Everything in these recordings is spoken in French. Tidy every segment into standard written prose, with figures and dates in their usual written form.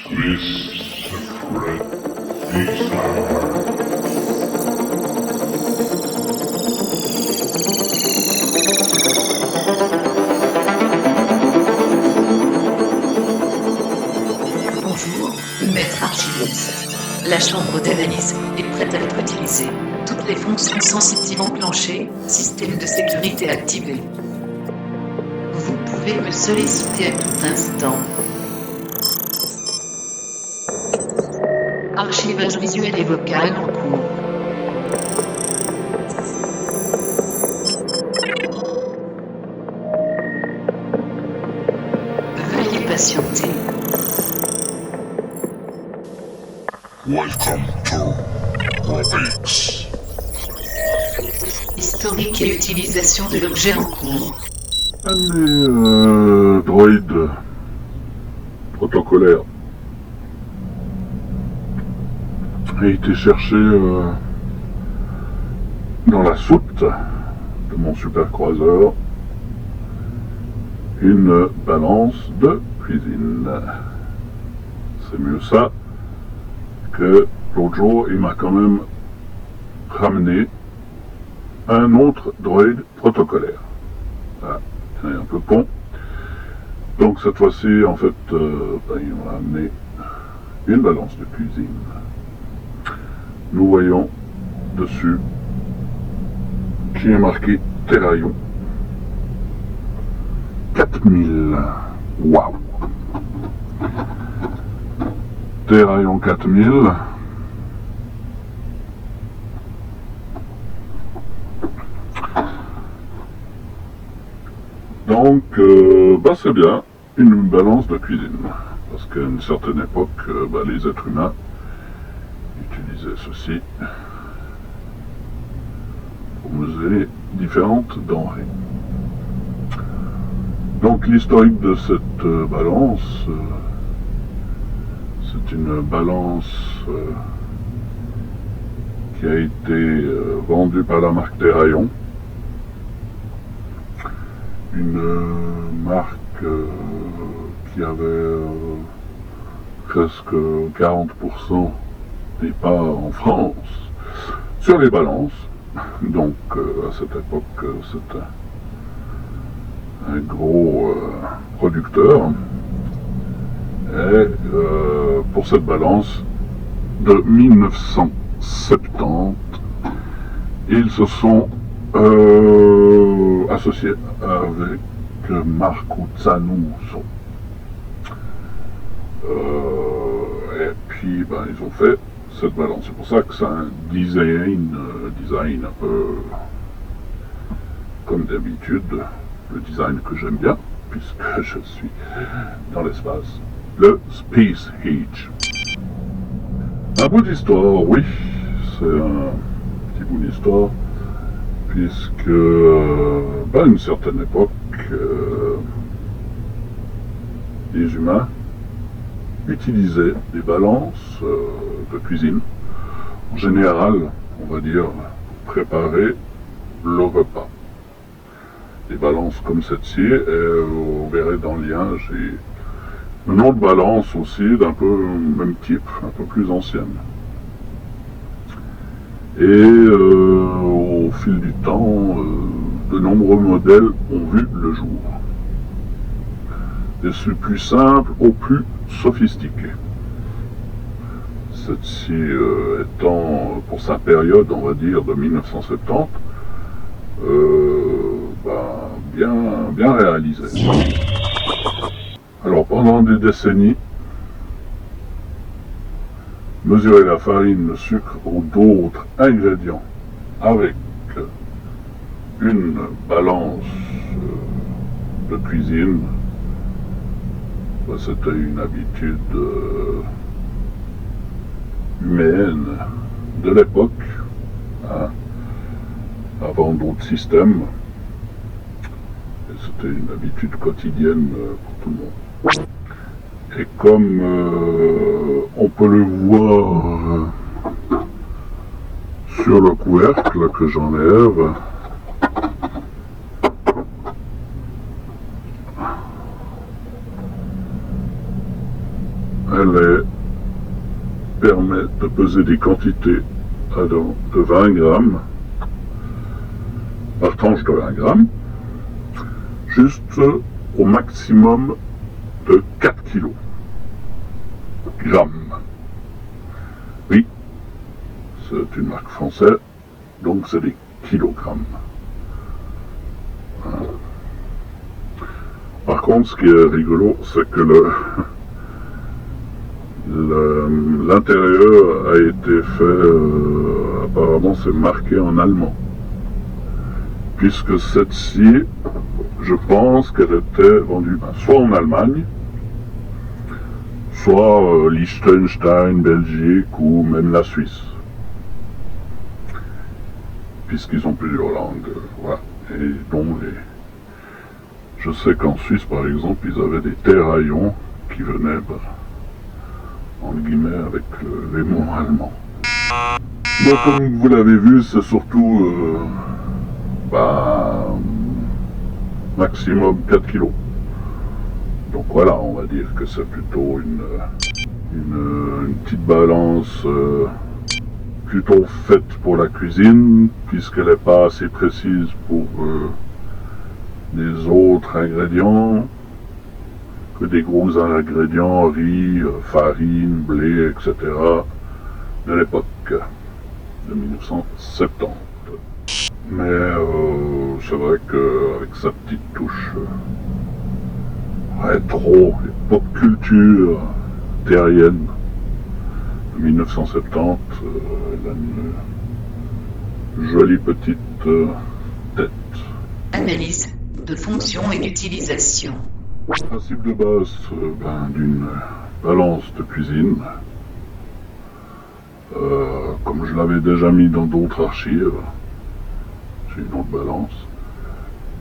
This secret desire. Bonjour, maître archiviste. La chambre d'analyse est prête à être utilisée. Toutes les fonctions sensitives enclenchées, système de sécurité activé. Vous pouvez me solliciter à tout instant. Archivage visuel et vocal en cours. Veuillez patienter. Welcome to Robix. Historique et utilisation de l'objet en cours. Allez, droïde protocolaire a été cherché dans la soute de mon supercroiseur une balance de cuisine. C'est mieux ça que l'autre jour, il m'a quand même ramené un autre droïde protocolaire. Voilà, c'est un peu con. Donc cette fois-ci, en fait, il m'a amené une balance de cuisine. Nous voyons dessus qui est marqué Terraillon 4000. Waouh! Terraillon 4000. Donc, c'est bien une balance de cuisine. Parce qu'à une certaine époque, les êtres humains utilisaient ceci pour mesurer différentes denrées. Donc, l'historique de cette balance, c'est une balance qui a été vendue par la marque Terraillon. Une marque qui avait presque 40% des parts en France sur les balances. Donc à cette époque, c'était un gros producteur. Et pour cette balance de 1970, ils se sont associés avec Marco Zanuso. Et puis ils ont fait cette balance. C'est pour ça que c'est un design un peu comme d'habitude, le design que j'aime bien, puisque je suis dans l'espace, le Space Age. Un bout d'histoire, oui, c'est un petit bout d'histoire, puisque à une certaine époque, les humains utilisaient des balances de cuisine, en général, on va dire, pour préparer le repas. Des balances comme celle-ci, et vous verrez dans le lien, j'ai une autre balance aussi d'un peu même type, un peu plus ancienne. Et au fil du temps, de nombreux modèles ont vu le jour. Des plus simples aux plus sophistiqués. Celle-ci étant, pour sa période, on va dire, de 1970, bien réalisée. Alors, pendant des décennies, mesurer la farine, le sucre ou d'autres ingrédients avec une balance de cuisine, c'était une habitude humaine de l'époque, hein, avant d'autres systèmes. Et c'était une habitude quotidienne pour tout le monde. Et comme on peut le voir sur le couvercle que j'enlève, elle permet de peser des quantités allant de 20 grammes par tranche de 20 grammes, juste au maximum de 4 kilos. Grammes. Oui, c'est une marque française, donc c'est des kilogrammes. Par contre, ce qui est rigolo, c'est que l'intérieur a été fait, apparemment c'est marqué en allemand. Puisque cette-ci, je pense qu'elle était vendue soit en Allemagne, soit Liechtenstein, Belgique ou même la Suisse. Puisqu'ils ont plusieurs langues, voilà. Et dont je sais qu'en Suisse, par exemple, ils avaient des terraillons qui venaient, entre guillemets, avec les mots allemands. Donc, comme vous l'avez vu, c'est surtout maximum 4 kilos. Donc voilà, on va dire que c'est plutôt une petite balance plutôt faite pour la cuisine, puisqu'elle n'est pas assez précise pour les autres ingrédients, que des gros ingrédients, riz, farine, blé, etc. de l'époque de 1970. Mais c'est vrai qu'avec sa petite touche rétro, pop culture terrienne de 1970, elle a une jolie petite tête. Analyse de fonction et d'utilisation. Le principe de base d'une balance de cuisine, comme je l'avais déjà mis dans d'autres archives, j'ai une autre balance,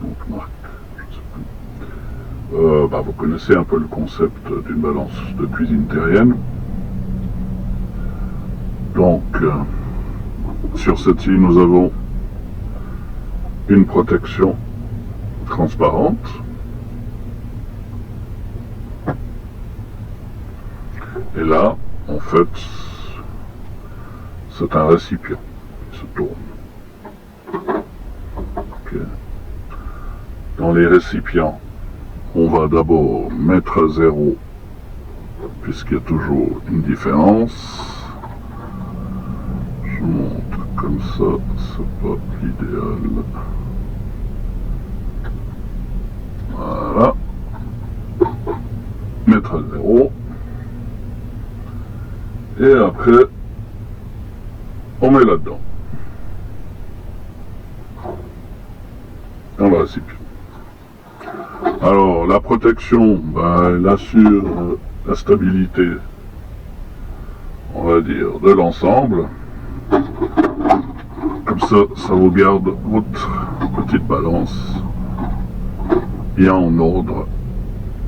une autre marque, je ne sais plus. Vous connaissez un peu le concept d'une balance de cuisine terrienne. Donc, sur cette île, nous avons une protection transparente. Et là, en fait, c'est un récipient qui se tourne. Okay. Dans les récipients, on va d'abord mettre à zéro, puisqu'il y a toujours une différence. Je montre comme ça, c'est pas l'idéal. Voilà. Mettre à zéro. Et après, on met là-dedans. Dans le récipient. Alors, la protection, elle assure la stabilité, on va dire, de l'ensemble. Comme ça vous garde votre petite balance bien en ordre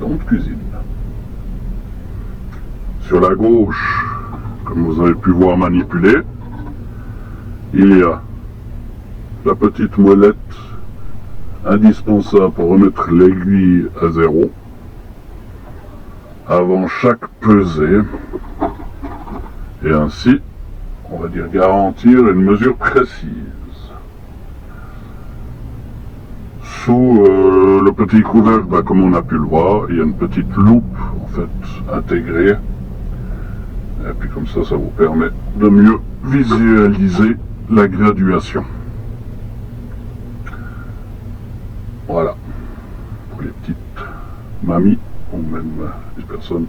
dans votre cuisine. Sur la gauche, comme vous avez pu voir manipuler, il y a la petite molette indispensable pour remettre l'aiguille à zéro avant chaque pesée et ainsi, on va dire, garantir une mesure précise. Sous le petit couvercle, comme on a pu le voir, il y a une petite loupe en fait intégrée. Et puis comme ça vous permet de mieux visualiser la graduation. Voilà. Pour les petites mamies, ou même les personnes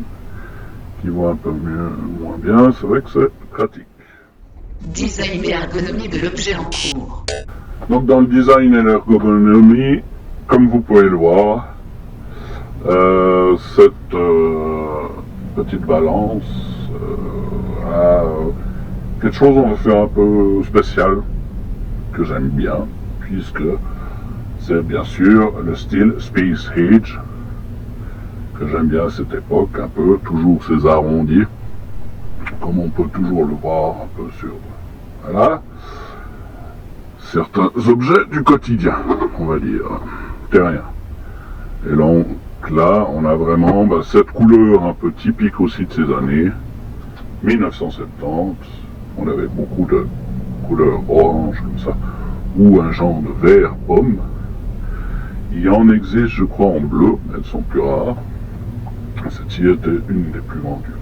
qui voient un peu mieux, moins bien, c'est vrai que c'est pratique. Design et ergonomie de l'objet en cours. Donc dans le design et l'ergonomie, comme vous pouvez le voir, cette petite balance a quelque chose, on va faire un peu spécial, que j'aime bien, puisque c'est bien sûr le style Space Age, que j'aime bien à cette époque, un peu, toujours ces arrondis, comme on peut toujours le voir un peu sur, voilà, certains objets du quotidien, on va dire, terrien. Et donc là, on a vraiment cette couleur un peu typique aussi de ces années. 1970, on avait beaucoup de couleurs orange comme ça, ou un genre de vert pomme. Il en existe, je crois, en bleu, elles sont plus rares. Celle-ci était une des plus vendues.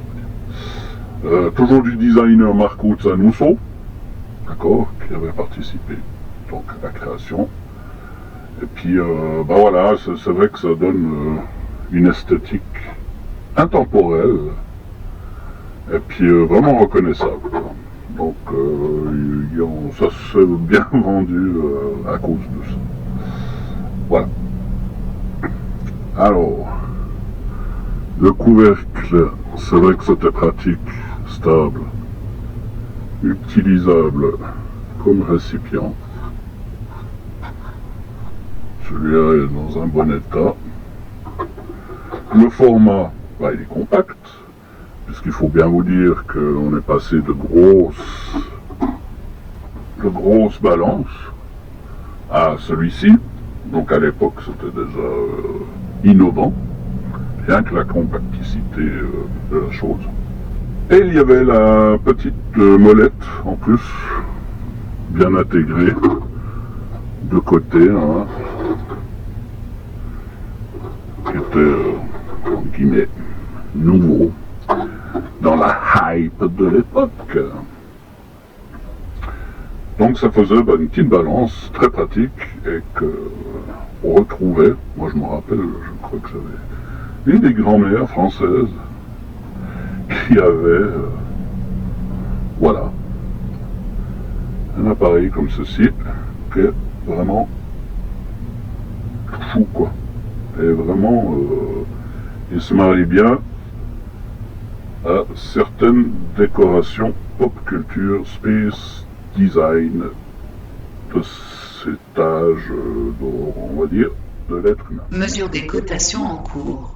Toujours du designer Marco Zanusso, d'accord, qui avait participé donc à la création. Et puis, voilà, c'est vrai que ça donne une esthétique intemporelle et puis vraiment reconnaissable. Donc, ça s'est bien vendu à cause de ça. Voilà. Alors, le couvercle, c'est vrai que c'était pratique, stable, utilisable comme récipient. Celui-là est dans un bon état. Le format, il est compact, puisqu'il faut bien vous dire qu'on est passé de grosses balances à celui-ci. Donc à l'époque, c'était déjà innovant, rien que la compacticité de la chose. Et il y avait la petite molette en plus, bien intégrée, de côté, hein, qui était, entre guillemets, nouveau, dans la hype de l'époque. Donc ça faisait une petite balance très pratique et qu'on retrouvait, moi je me rappelle, je crois que j'avais une des grand-mères françaises qui avait, voilà, un appareil comme ceci, qui est vraiment fou quoi. Et vraiment, il se marie bien à certaines décorations pop culture, space, design de cet âge, on va dire, de l'être humain. Mesure des cotations en cours.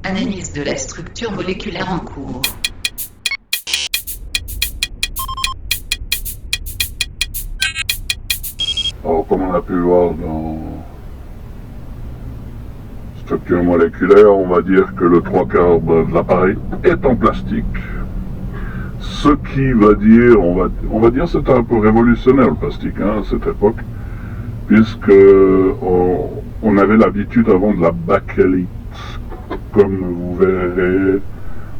Analyse de la structure moléculaire en cours. comme on a pu voir dans structure moléculaire, on va dire que le 3/4 de l'appareil est en plastique. Ce qui va dire, on va dire c'était un peu révolutionnaire le plastique à cette époque, puisque on avait l'habitude avant de la bakélite, comme vous verrez,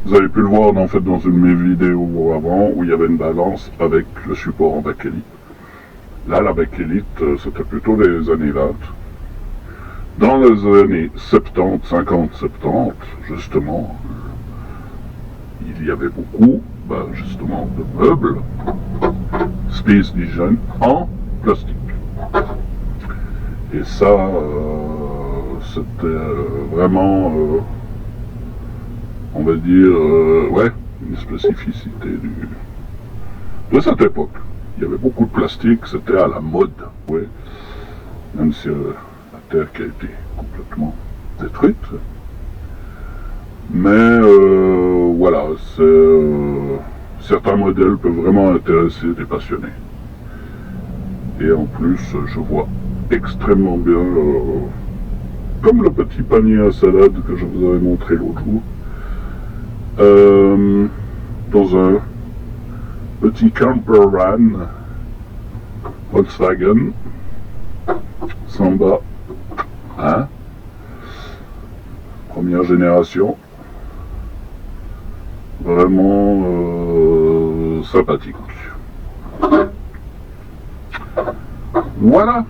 vous avez pu le voir en fait dans une de mes vidéos avant, où il y avait une balance avec le support en bakélite. Là, la bakélite, c'était plutôt les années 20. Dans les années 70, 50, 70, justement, il y avait beaucoup, justement, de meubles Space Vision en plastique. Et ça, c'était vraiment, on va dire, ouais, une spécificité de cette époque. Il y avait beaucoup de plastique, c'était à la mode, ouais, même si la Terre qui a été complètement détruite. Mais voilà, certains modèles peuvent vraiment intéresser des passionnés. Et en plus, je vois extrêmement bien, comme le petit panier à salade que je vous avais montré l'autre jour, dans un petit camper van Volkswagen Samba, hein, première génération, vraiment sympathique. Voilà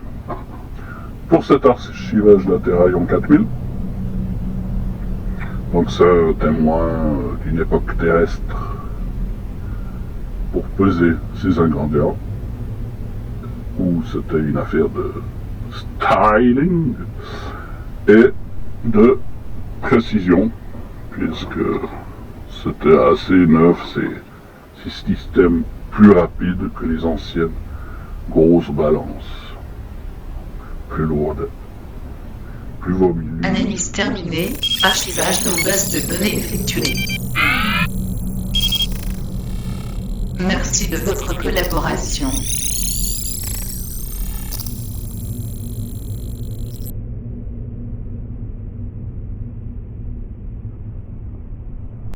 pour cet archivage latéral en 4000. Donc c'est un témoin d'une époque terrestre pour peser ses ingrédients, où c'était une affaire de styling et de précision, puisque c'était assez neuf, ces systèmes plus rapides que les anciennes grosses balances, plus lourdes, plus volumineuses. Analyse terminée, archivage nos bases de données effectuées. Merci de votre collaboration.